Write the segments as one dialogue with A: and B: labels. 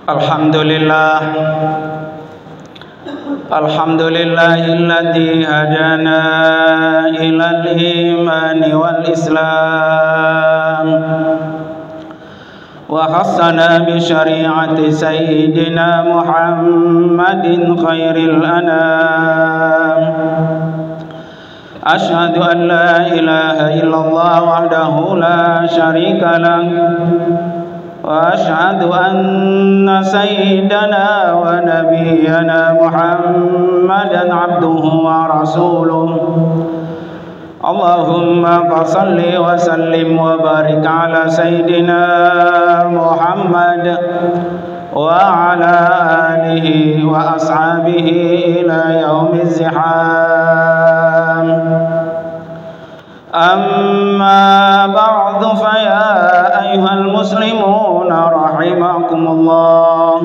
A: Alhamdulillah, alhamdulillahilladzi hadana ilal imani wal islam wa khassana bi syari'ati sayyidina Muhammadin khairil anam. Asyhadu an la ilaha illallah wahdahu la syarika lah wa asyhadu anna sayyidana wa nabiyyana Muhammadan abduhu wa rasuluh. Allahumma salli wa sallim wa barik ala sayyidina Muhammad wa ala alihi wa ashabihi ila yaumiz ziham. Amma ba'du fa ya ayyuhal muslimun rahimakumullah,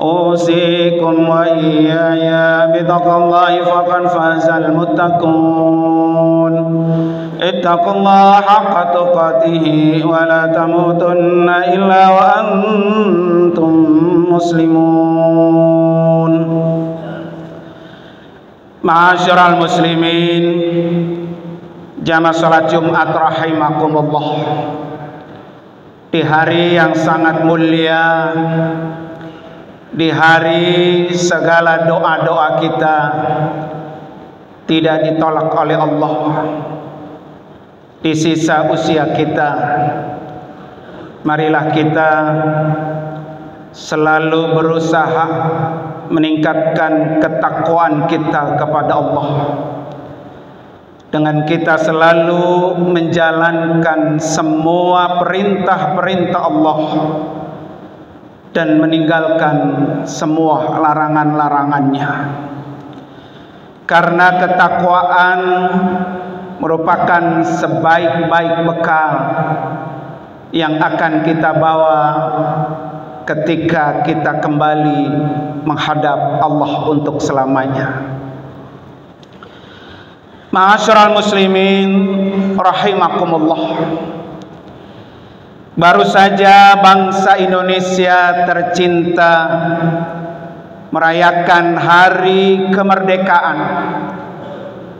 A: usikum wa iyaya bitaqwallahi faqad fazal muttaqun. Ittaqullaha haqqa tuqatih wa la tamutunna illa wa antum muslimun. Ma'asyiral muslimin, jamaah salat Jumat rahimakumullah. Di hari yang sangat mulia, di hari segala doa-doa kita tidak ditolak oleh Allah, di sisa usia kita, marilah kita selalu berusaha meningkatkan ketakwaan kita kepada Allah, dengan kita selalu menjalankan semua perintah-perintah Allah dan meninggalkan semua larangan-larangannya. Karena ketakwaan merupakan sebaik-baik bekal yang akan kita bawa ketika kita kembali menghadap Allah untuk selamanya. Ma'asyiral muslimin rahimakumullah, baru saja bangsa Indonesia tercinta merayakan hari kemerdekaan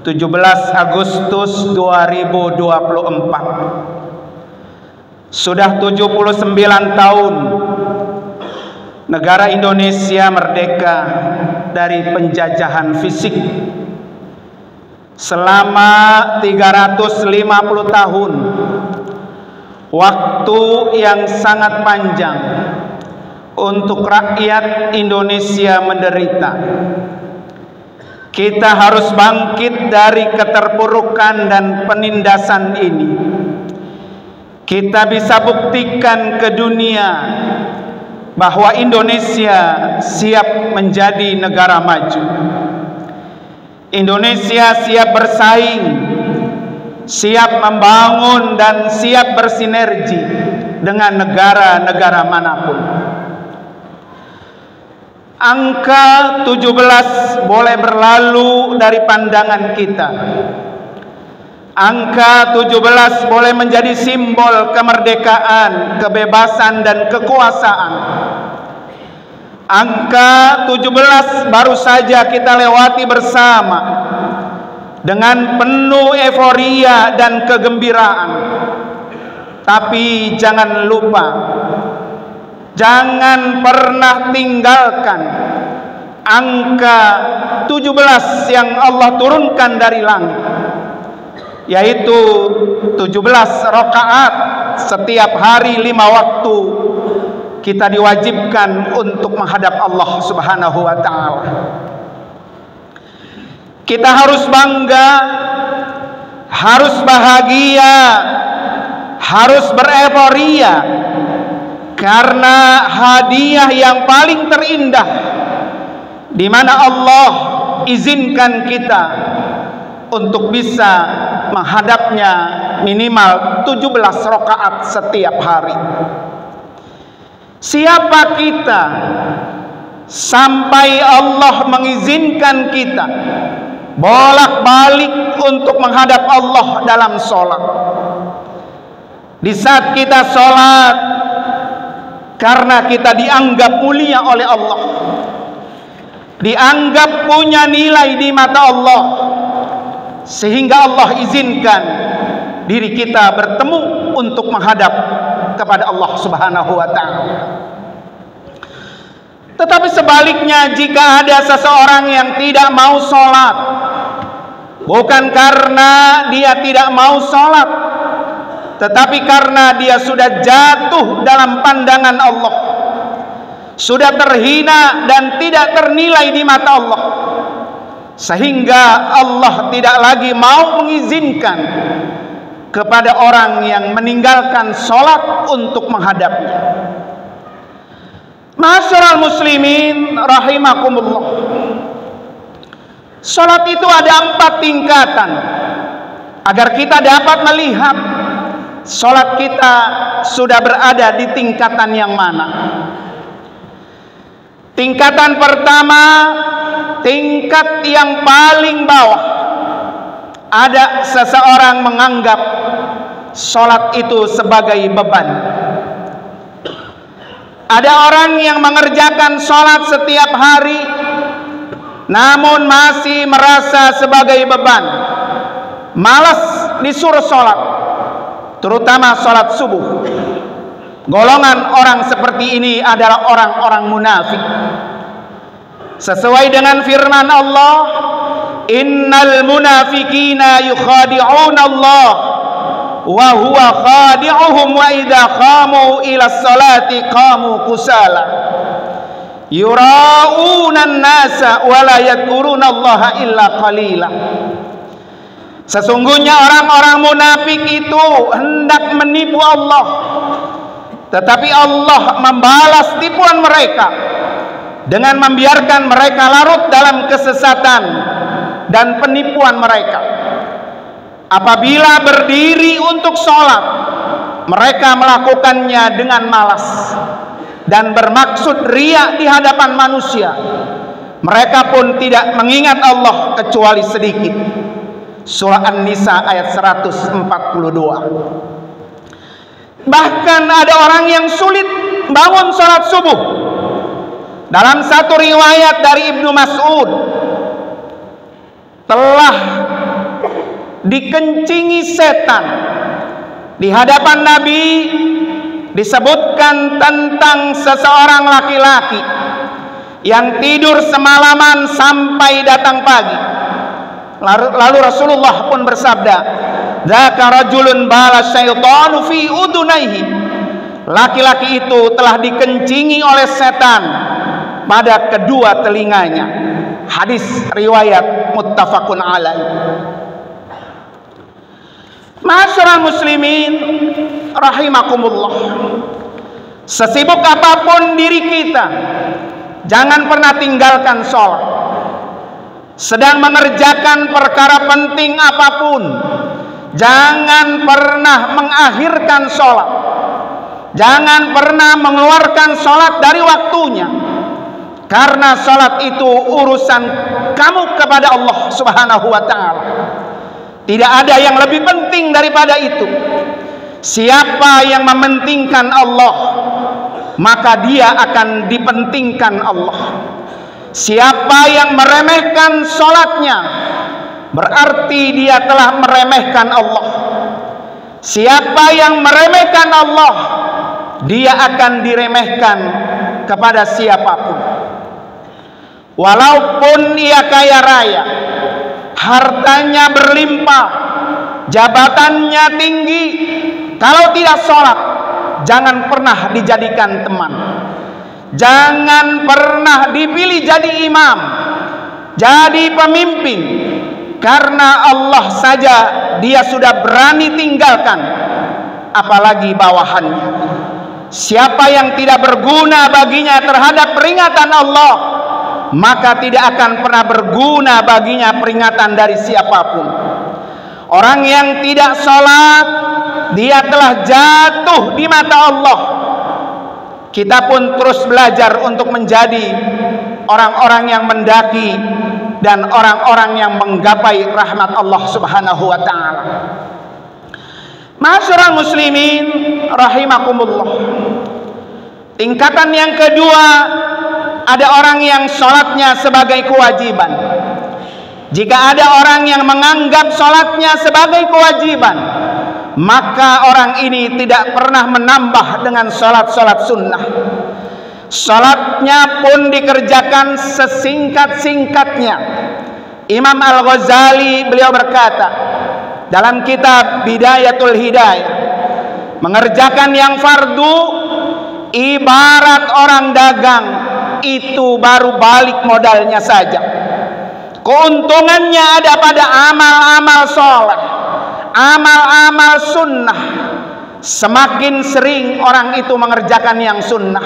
A: 17 Agustus 2024. Sudah 79 tahun negara Indonesia merdeka dari penjajahan fisik. Selama 350 tahun, waktu yang sangat panjang untuk rakyat Indonesia menderita. Kita harus bangkit dari keterpurukan dan penindasan ini. Kita bisa buktikan ke dunia bahwa Indonesia siap menjadi negara maju. Indonesia siap bersaing, siap membangun dan siap bersinergi dengan negara-negara manapun. Angka 17 boleh berlalu dari pandangan kita. Angka 17 boleh menjadi simbol kemerdekaan, kebebasan dan kekuasaan. Angka 17 baru saja kita lewati bersama dengan penuh euforia dan kegembiraan. Tapi jangan lupa, jangan pernah tinggalkan angka 17 yang Allah turunkan dari langit, yaitu 17 rakaat setiap hari 5 waktu. Kita diwajibkan untuk menghadap Allah Subhanahu wa ta'ala. Kita harus bangga, harus bahagia, harus bereforia, karena hadiah yang paling terindah di mana Allah izinkan kita untuk bisa menghadapnya minimal 17 rakaat setiap hari. Siapa kita sampai Allah mengizinkan kita bolak-balik untuk menghadap Allah dalam sholat? Di saat kita sholat karena kita dianggap mulia oleh Allah, dianggap punya nilai di mata Allah, sehingga Allah izinkan diri kita bertemu untuk menghadap kepada Allah Subhanahu wa ta'ala. Tetapi sebaliknya, jika ada seseorang yang tidak mau sholat, bukan karena dia tidak mau sholat, tetapi karena dia sudah jatuh dalam pandangan Allah, sudah terhina dan tidak ternilai di mata Allah, sehingga Allah tidak lagi mau mengizinkan kepada orang yang meninggalkan sholat untuk menghadapnya. Ma'asyiral muslimin rahimakumullah, sholat itu ada 4 tingkatan agar kita dapat melihat sholat kita sudah berada di tingkatan yang mana. Tingkatan pertama, tingkat yang paling bawah, ada seseorang menganggap sholat itu sebagai beban. Ada orang yang mengerjakan sholat setiap hari namun masih merasa sebagai beban, malas disuruh sholat, terutama sholat subuh. Golongan orang seperti ini adalah orang-orang munafik. Sesuai dengan firman Allah, innal munafiqina yukhadi'una Allah wa huwa khadi'uhum wa idza qamu ila sholati qamu kusala yura'una an-nasa wa la yadhkuruna Allah illa qalila. Sesungguhnya orang-orang munafik itu hendak menipu Allah, tetapi Allah membalas tipuan mereka dengan membiarkan mereka larut dalam kesesatan dan penipuan mereka. Apabila berdiri untuk sholat, mereka melakukannya dengan malas dan bermaksud riya di hadapan manusia. Mereka pun tidak mengingat Allah kecuali sedikit. Surah An-Nisa ayat 142. Bahkan ada orang yang sulit bangun sholat subuh. Dalam satu riwayat dari Ibnu Mas'ud, telah dikencingi setan. Di hadapan Nabi disebutkan tentang seseorang laki-laki yang tidur semalaman sampai datang pagi. Lalu Rasulullah pun bersabda, "Dzaka rajulun bala syaitanu fi udunaihi." Laki-laki itu telah dikencingi oleh setan pada kedua telinganya. Hadis riwayat muttafaqun alaih. Ma'asyiral muslimin rahimakumullah, sesibuk apapun diri kita, jangan pernah tinggalkan sholat. Sedang mengerjakan perkara penting apapun, jangan pernah mengakhirkan sholat. Jangan pernah mengeluarkan sholat dari waktunya, karena sholat itu urusan kamu kepada Allah Subhanahu wa ta'ala. Tidak ada yang lebih penting daripada itu. Siapa yang mementingkan Allah, maka dia akan dipentingkan Allah. Siapa yang meremehkan sholatnya, berarti dia telah meremehkan Allah. Siapa yang meremehkan Allah, dia akan diremehkan kepada siapapun. Walaupun ia kaya raya, hartanya berlimpah, jabatannya tinggi, kalau tidak sholat, jangan pernah dijadikan teman. Jangan pernah dipilih jadi imam, jadi pemimpin, karena Allah saja dia sudah berani tinggalkan, apalagi bawahannya. Siapa yang tidak berguna baginya terhadap peringatan Allah, maka tidak akan pernah berguna baginya peringatan dari siapapun. Orang yang tidak sholat, dia telah jatuh di mata Allah. Kita pun terus belajar untuk menjadi orang-orang yang mendaki dan orang-orang yang menggapai rahmat Allah Subhanahu wa ta'ala. Ma'asyiral muslimin rahimakumullah. Tingkatan yang kedua, ada orang yang sholatnya sebagai kewajiban. Jika ada orang yang menganggap sholatnya sebagai kewajiban, maka orang ini tidak pernah menambah dengan sholat-sholat sunnah. Sholatnya pun dikerjakan sesingkat-singkatnya. Imam Al-Ghazali beliau berkata dalam kitab Bidayatul Hidayah, mengerjakan yang fardu ibarat orang dagang, itu baru balik modalnya saja. Keuntungannya ada pada amal-amal soleh, amal-amal sunnah. Semakin sering orang itu mengerjakan yang sunnah,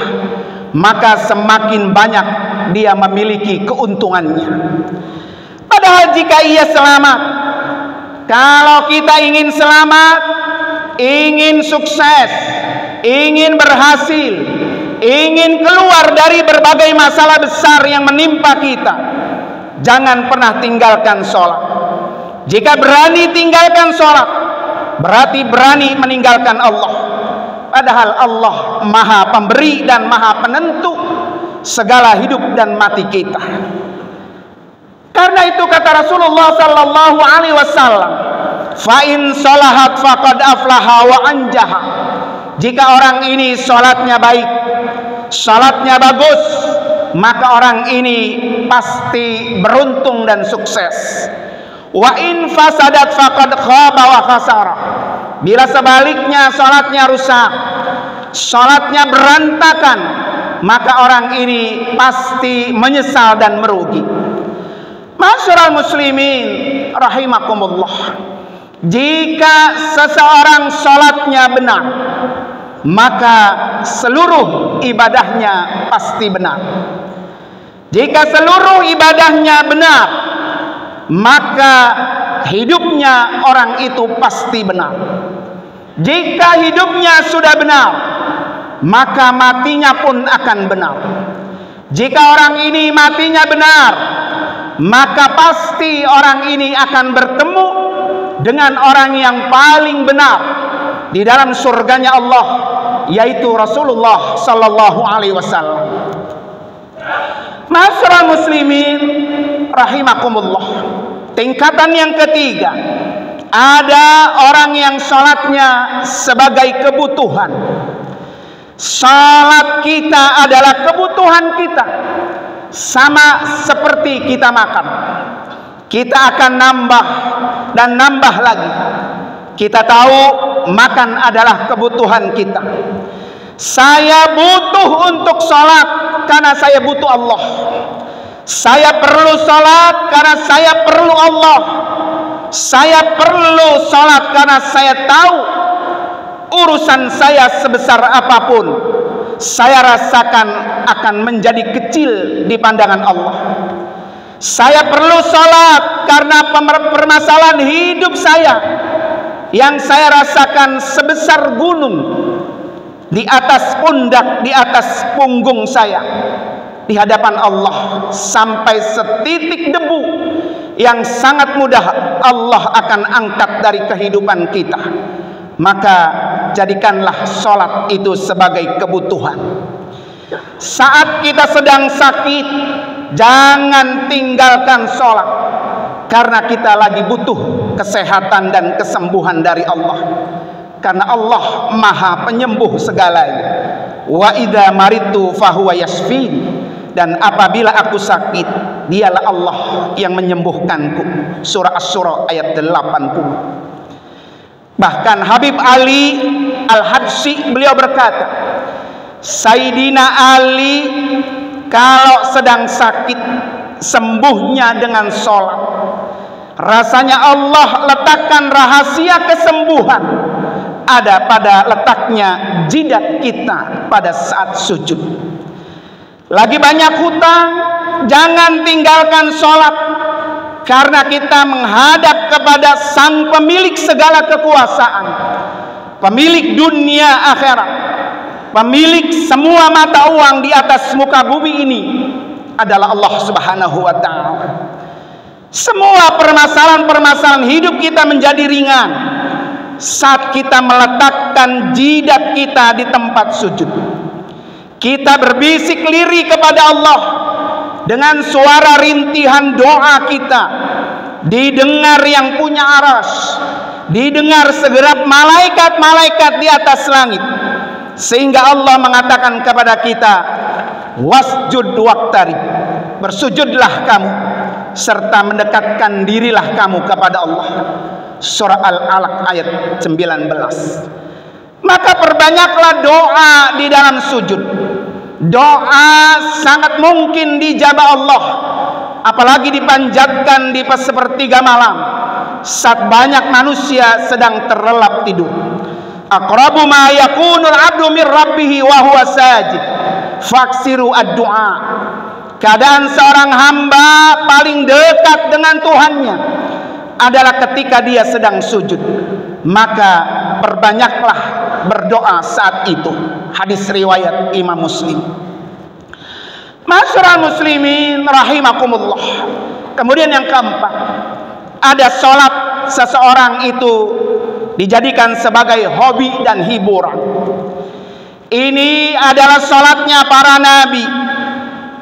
A: maka semakin banyak dia memiliki keuntungannya. Padahal jika ia selamat, kalau kita ingin selamat, ingin sukses, ingin berhasil, ingin keluar dari berbagai masalah besar yang menimpa kita, jangan pernah tinggalkan sholat. Jika berani tinggalkan sholat, berarti berani meninggalkan Allah. Padahal Allah maha pemberi dan maha penentu segala hidup dan mati kita. Karena itu kata Rasulullah sallallahu alaihi wasallam, fa in salahat faqad aflaha wa anjaha. Jika orang ini sholatnya baik, sholatnya bagus, maka orang ini pasti beruntung dan sukses. Wa in fasadat faqad khaba wa khasara. Bila sebaliknya sholatnya rusak, sholatnya berantakan, maka orang ini pasti menyesal dan merugi. Ma'asyiral muslimin rahimakumullah. Jika seseorang sholatnya benar, maka seluruh ibadahnya pasti benar. Jika seluruh ibadahnya benar, maka hidupnya orang itu pasti benar. Jika hidupnya sudah benar, maka matinya pun akan benar. Jika orang ini matinya benar, maka pasti orang ini akan bertemu dengan orang yang paling benar di dalam surganya Allah, yaitu Rasulullah sallallahu alaihi wasallam. Ma'asyiral muslimin rahimakumullah. Tingkatan yang ketiga, ada orang yang sholatnya sebagai kebutuhan. Sholat kita adalah kebutuhan kita, sama seperti kita makan. Kita akan nambah dan nambah lagi. Kita tahu makan adalah kebutuhan kita. Saya butuh untuk sholat karena saya butuh Allah. Saya perlu sholat karena saya perlu Allah. Saya perlu sholat karena saya tahu urusan saya sebesar apapun, saya rasakan akan menjadi kecil di pandangan Allah. Saya perlu sholat karena permasalahan hidup saya yang saya rasakan sebesar gunung di atas pundak, di atas punggung saya. Di hadapan Allah sampai setitik debu yang sangat mudah Allah akan angkat dari kehidupan kita. Maka jadikanlah sholat itu sebagai kebutuhan. Saat kita sedang sakit, jangan tinggalkan sholat, karena kita lagi butuh kesehatan dan kesembuhan dari Allah. Karena Allah maha penyembuh segalanya. Wa idza maritu fahuwa yashfin. Dan apabila aku sakit, dialah Allah yang menyembuhkanku. Surah Asy-Syura ayat 80. Bahkan Habib Ali Al-Habsyi beliau berkata, Sayyidina Ali kalau sedang sakit, sembuhnya dengan sholat. Rasanya Allah letakkan rahasia kesembuhan ada pada letaknya jidat kita pada saat sujud. Lagi banyak hutang, jangan tinggalkan sholat, karena kita menghadap kepada Sang pemilik segala kekuasaan, pemilik dunia akhirat, pemilik semua mata uang di atas muka bumi ini adalah Allah Subhanahu wa ta'ala. Semua permasalahan-permasalahan hidup kita menjadi ringan saat kita meletakkan jidat kita di tempat sujud. Kita berbisik lirih kepada Allah dengan suara rintihan doa kita, didengar yang punya aras, didengar segerap malaikat-malaikat di atas langit, sehingga Allah mengatakan kepada kita, wasjud waqtarib, bersujudlah kamu serta mendekatkan dirilah kamu kepada Allah. Surah Al-Alaq ayat 19. Maka perbanyaklah doa di dalam sujud. Doa sangat mungkin dijabah Allah, apalagi dipanjatkan di sepertiga malam saat banyak manusia sedang terlelap tidur. Aqrabu ma yakunul abdu min rabbih wa huwa sajid faksiru ad-du'a. Keadaan seorang hamba paling dekat dengan Tuhannya adalah ketika dia sedang sujud, maka perbanyaklah berdoa saat itu. Hadis riwayat Imam Muslim. Masyarul muslimin rahimakumullah. Kemudian yang keempat, ada sholat seseorang itu dijadikan sebagai hobi dan hiburan. Ini adalah sholatnya para nabi,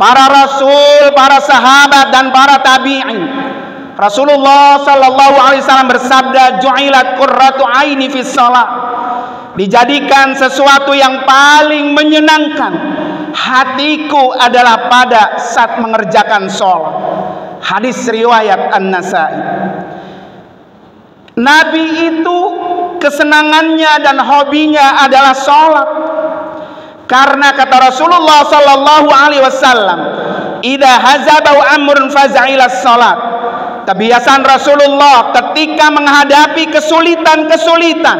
A: para rasul, para sahabat dan para tabi'in. Rasulullah sallallahu alaihi wasallam bersabda, ju'ilat qurratu aini fis shalah. Dijadikan sesuatu yang paling menyenangkan hatiku adalah pada saat mengerjakan sholat. Hadis riwayat An-Nasai. Nabi itu kesenangannya dan hobinya adalah sholat. Karena kata Rasulullah sallallahu alaihi wasallam, "Idza hazabau amrun faz'ilas salat." Kebiasaan Rasulullah ketika menghadapi kesulitan-kesulitan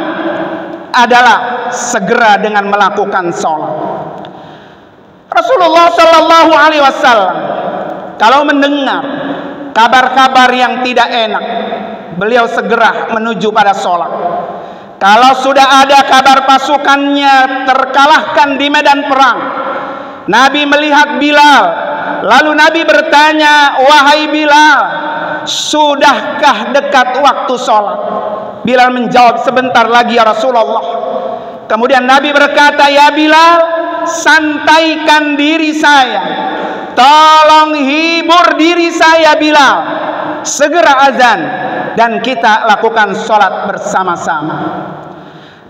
A: adalah segera dengan melakukan sholat. Rasulullah sallallahu alaihi wasallam kalau mendengar kabar-kabar yang tidak enak, beliau segera menuju pada sholat. Kalau sudah ada kabar pasukannya terkalahkan di medan perang, Nabi melihat Bilal, lalu Nabi bertanya, "Wahai Bilal, sudahkah dekat waktu sholat?" Bilal menjawab, "Sebentar lagi ya Rasulullah." Kemudian Nabi berkata, "Ya Bilal, santaikan diri saya, tolong hibur diri saya Bilal, segera azan dan kita lakukan sholat bersama-sama."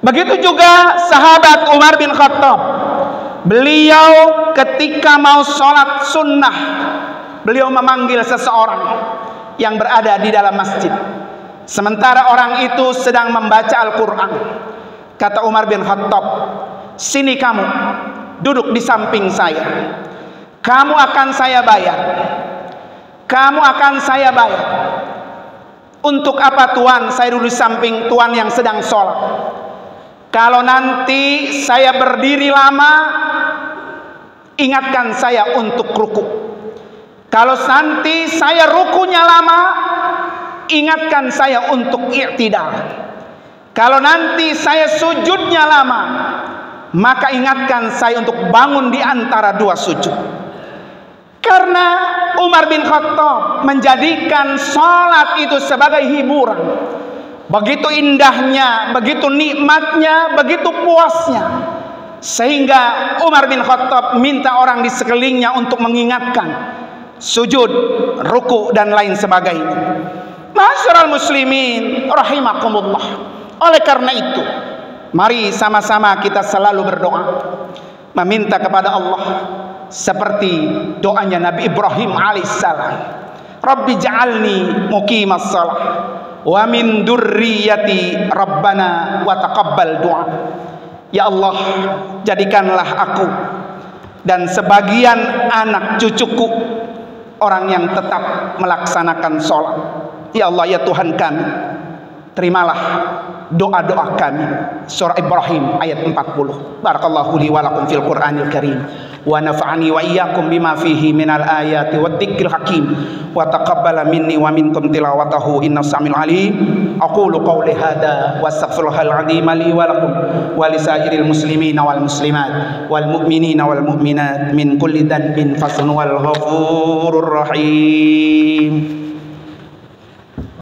A: Begitu juga sahabat Umar bin Khattab. Beliau ketika mau sholat sunnah, beliau memanggil seseorang yang berada di dalam masjid, sementara orang itu sedang membaca Al-Quran. Kata Umar bin Khattab, "Sini kamu, duduk di samping saya. Kamu akan saya bayar. Kamu akan saya bayar." "Untuk apa Tuan saya duduk di samping Tuan yang sedang sholat? Kalau nanti saya berdiri lama, ingatkan saya untuk ruku. Kalau nanti saya rukunya lama, ingatkan saya untuk i'tidal. Kalau nanti saya sujudnya lama, maka ingatkan saya untuk bangun di antara dua sujud." Karena Umar bin Khattab menjadikan sholat itu sebagai hiburan. Begitu indahnya, begitu nikmatnya, begitu puasnya, sehingga Umar bin Khattab minta orang di sekelilingnya untuk mengingatkan sujud, ruku dan lain sebagainya. Masyarul muslimin rahimakumullah. Oleh karena itu, mari sama-sama kita selalu berdoa, meminta kepada Allah seperti doanya Nabi Ibrahim alaihissalam, "Rabbi ja'alni muqimas shalah wa min dzurriyyati rabbana wa taqabbal du'a." Ya Allah, jadikanlah aku dan sebagian anak cucuku orang yang tetap melaksanakan sholat. Ya Allah, ya Tuhan kami, terimalah doa-doa kami. Surah Ibrahim ayat 40. Barakallahu li wa lakum fil Qur'anil Karim. wa nafa'ani wa iyyakum bima fihi minal ayati wat dzikril hakim wa taqabbala minni wa minkum tilawatahu innahu samiul alim. Aqulu qawli hadza wastaghfirullahal azim li wa lakum wa lisairil muslimina wal muslimat wal mu'minina wal mu'minat min kulli dhanbin fasun wal ghafurur rahim.